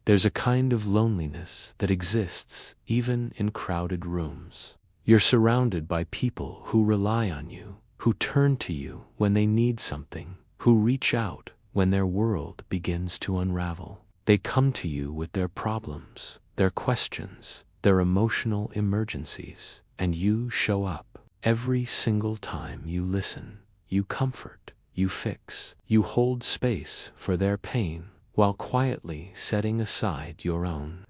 There's a kind of loneliness that exists even in crowded rooms. You're surrounded by people who rely on you, who turn to you when they need something, who reach out when their world begins to unravel. They come to you with their problems, their questions, their emotional emergencies, and you show up. Every single time you listen, you comfort, you fix, you hold space for their pain while quietly setting aside your own.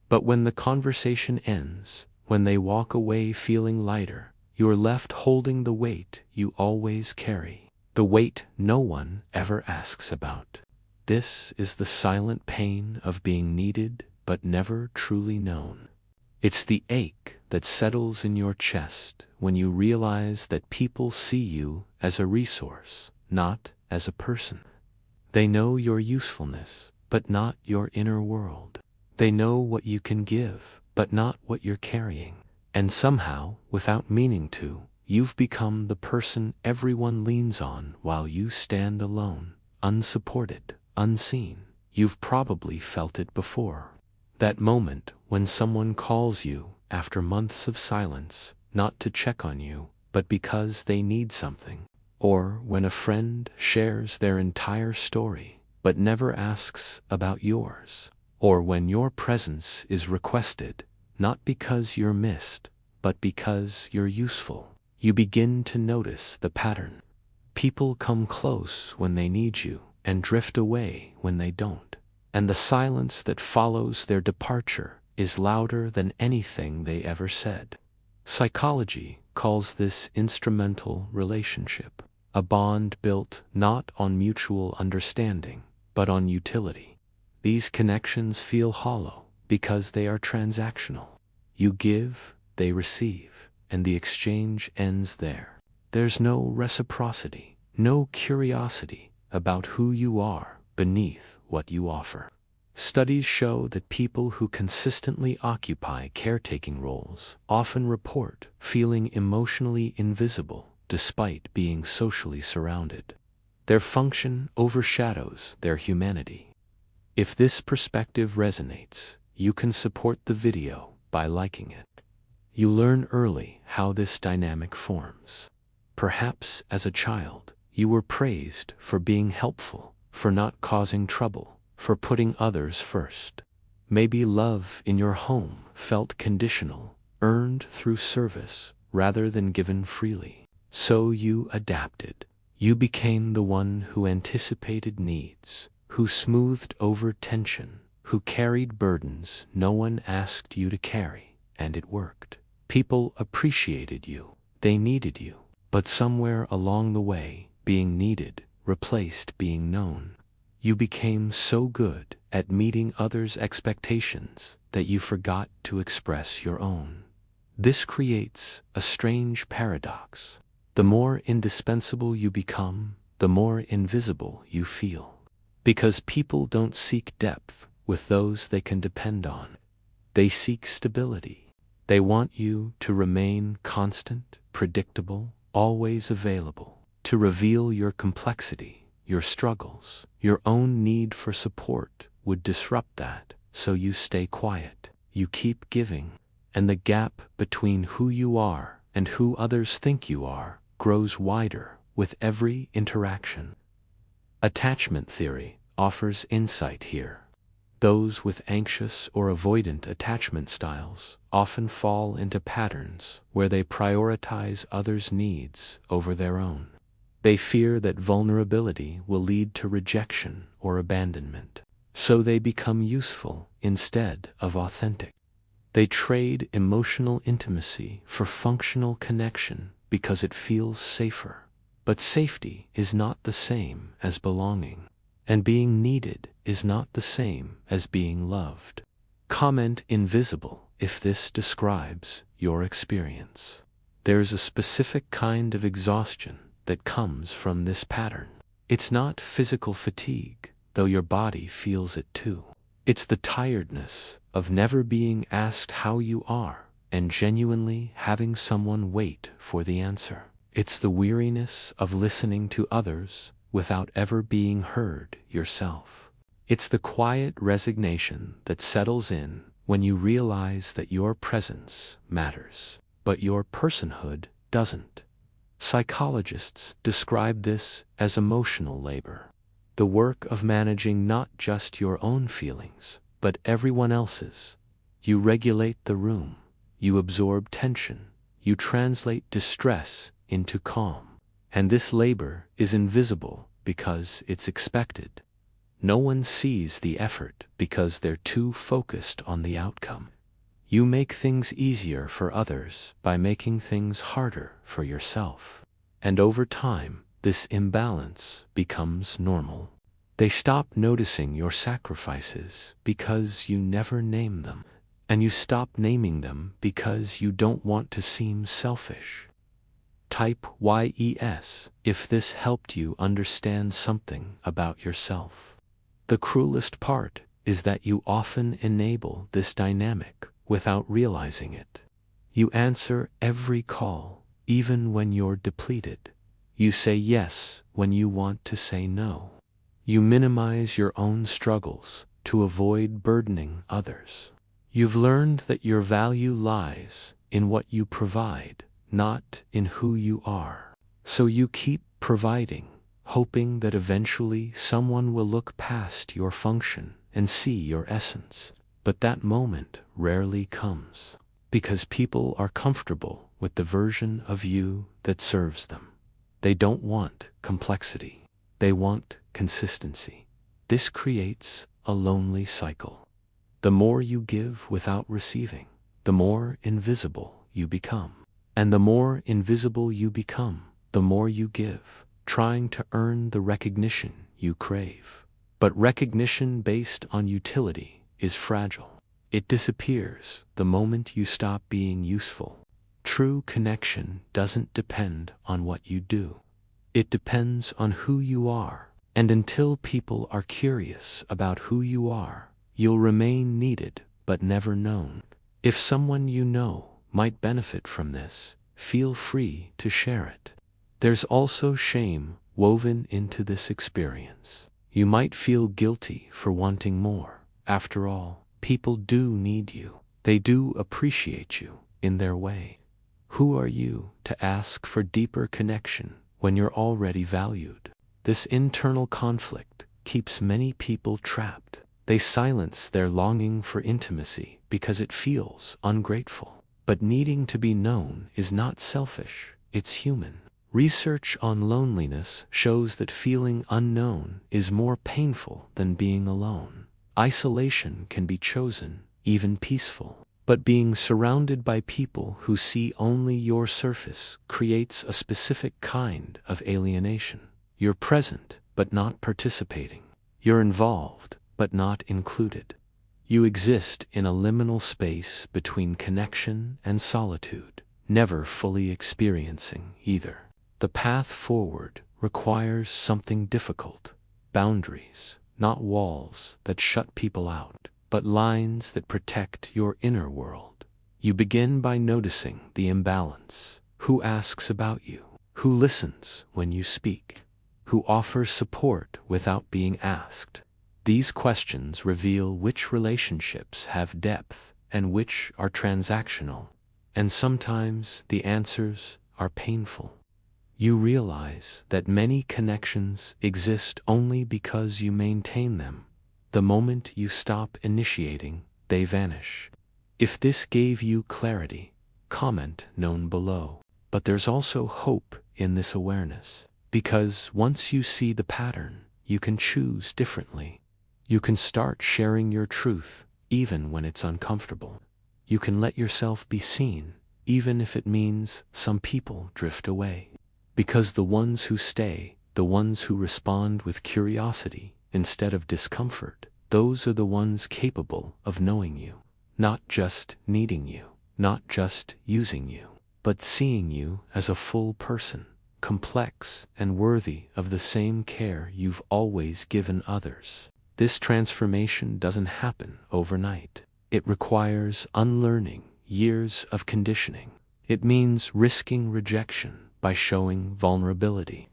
But when the conversation ends, when they walk away feeling lighter, you're left holding the weight you always carry, the weight no one ever asks about. This is the silent pain of being needed but never truly known. It's the ache that settles in your chest when you realize that people see you as a resource, not as a person. They know your usefulness, but not your inner world. They know what you can give, but not what you're carrying. And somehow, without meaning to, you've become the person everyone leans on while you stand alone, unsupported, unseen. You've probably felt it before. That moment when someone calls you after months of silence, not to check on you, but because they need something. Or when a friend shares their entire story, but never asks about yours. Or when your presence is requested, not because you're missed, but because you're useful. You begin to notice the pattern. People come close when they need you, and drift away when they don't. And the silence that follows their departure is louder than anything they ever said. Psychology calls this instrumental relationship, a bond built not on mutual understanding, but on utility. These connections feel hollow because they are transactional. You give, they receive, and the exchange ends there. There's no reciprocity, no curiosity about who you are beneath what you offer. Studies show that people who consistently occupy caretaking roles often report feeling emotionally invisible despite being socially surrounded. Their function overshadows their humanity. If this perspective resonates, you can support the video by liking it. You learn early how this dynamic forms. Perhaps as a child, you were praised for being helpful, for not causing trouble, for putting others first. Maybe love in your home felt conditional, earned through service rather than given freely. So you adapted. You became the one who anticipated needs, who smoothed over tension, who carried burdens no one asked you to carry, and it worked. People appreciated you. They needed you. But somewhere along the way, being needed replaced being known. You became so good at meeting others' expectations that you forgot to express your own. This creates a strange paradox. The more indispensable you become, the more invisible you feel. Because people don't seek depth with those they can depend on. They seek stability. They want you to remain constant, predictable, always available, to reveal your complexity. Your struggles, your own need for support would disrupt that, so you stay quiet. You keep giving, and the gap between who you are and who others think you are grows wider with every interaction. Attachment theory offers insight here. Those with anxious or avoidant attachment styles often fall into patterns where they prioritize others' needs over their own. They fear that vulnerability will lead to rejection or abandonment, so they become useful instead of authentic. They trade emotional intimacy for functional connection because it feels safer. But safety is not the same as belonging, and being needed is not the same as being loved. Comment invisible if this describes your experience. There's a specific kind of exhaustion that comes from this pattern. It's not physical fatigue, though your body feels it too. It's the tiredness of never being asked how you are and genuinely having someone wait for the answer. It's the weariness of listening to others without ever being heard yourself. It's the quiet resignation that settles in when you realize that your presence matters, but your personhood doesn't. Psychologists describe this as emotional labor, the work of managing not just your own feelings, but everyone else's. You regulate the room, you absorb tension, you translate distress into calm. And this labor is invisible because it's expected. No one sees the effort because they're too focused on the outcome. You make things easier for others by making things harder for yourself. And over time, this imbalance becomes normal. They stop noticing your sacrifices because you never name them, and you stop naming them because you don't want to seem selfish. Type YES if this helped you understand something about yourself. The cruelest part is that you often enable this dynamic without realizing it. You answer every call, even when you're depleted. You say yes when you want to say no. You minimize your own struggles to avoid burdening others. You've learned that your value lies in what you provide, not in who you are. So you keep providing, hoping that eventually someone will look past your function and see your essence. But that moment rarely comes, because people are comfortable with the version of you that serves them. They don't want complexity. They want consistency. This creates a lonely cycle. The more you give without receiving, the more invisible you become. And the more invisible you become, the more you give, trying to earn the recognition you crave. But recognition based on utility is fragile. It disappears the moment you stop being useful. True connection doesn't depend on what you do. It depends on who you are. And until people are curious about who you are, you'll remain needed but never known. If someone you know might benefit from this, feel free to share it. There's also shame woven into this experience. You might feel guilty for wanting more. After all, people do need you. They do appreciate you in their way. Who are you to ask for deeper connection when you're already valued? This internal conflict keeps many people trapped. They silence their longing for intimacy because it feels ungrateful. But needing to be known is not selfish, it's human. Research on loneliness shows that feeling unknown is more painful than being alone. Isolation can be chosen, even peaceful. But being surrounded by people who see only your surface creates a specific kind of alienation. You're present, but not participating. You're involved, but not included. You exist in a liminal space between connection and solitude, never fully experiencing either. The path forward requires something difficult. Boundaries, not walls that shut people out, but lines that protect your inner world. You begin by noticing the imbalance. Who asks about you? Who listens when you speak? Who offers support without being asked? These questions reveal which relationships have depth and which are transactional. And sometimes the answers are painful. You realize that many connections exist only because you maintain them. The moment you stop initiating, they vanish. If this gave you clarity, comment known below. But there's also hope in this awareness, because once you see the pattern, you can choose differently. You can start sharing your truth, even when it's uncomfortable. You can let yourself be seen, even if it means some people drift away. Because the ones who stay, the ones who respond with curiosity instead of discomfort, those are the ones capable of knowing you, not just needing you, not just using you, but seeing you as a full person, complex and worthy of the same care you've always given others. This transformation doesn't happen overnight. It requires unlearning years of conditioning. It means risking rejection by showing vulnerability.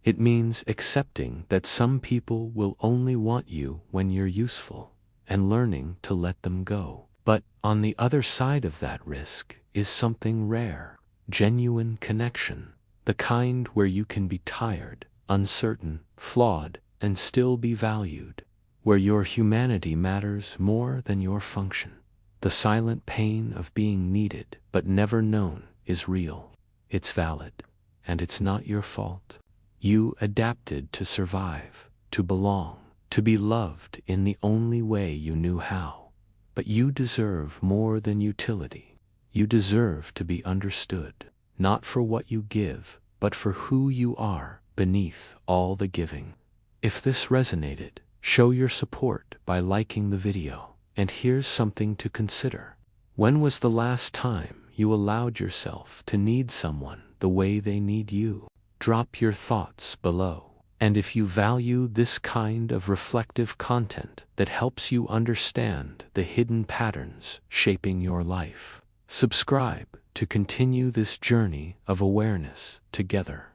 It means accepting that some people will only want you when you're useful, and learning to let them go. But on the other side of that risk is something rare, genuine connection, the kind where you can be tired, uncertain, flawed, and still be valued, where your humanity matters more than your function. The silent pain of being needed but never known is real. It's valid, and it's not your fault. You adapted to survive, to belong, to be loved in the only way you knew how. But you deserve more than utility. You deserve to be understood, not for what you give, but for who you are beneath all the giving. If this resonated, show your support by liking the video. And here's something to consider. When was the last time you allowed yourself to need someone the way they need you? Drop your thoughts below. And if you value this kind of reflective content that helps you understand the hidden patterns shaping your life, subscribe to continue this journey of awareness together.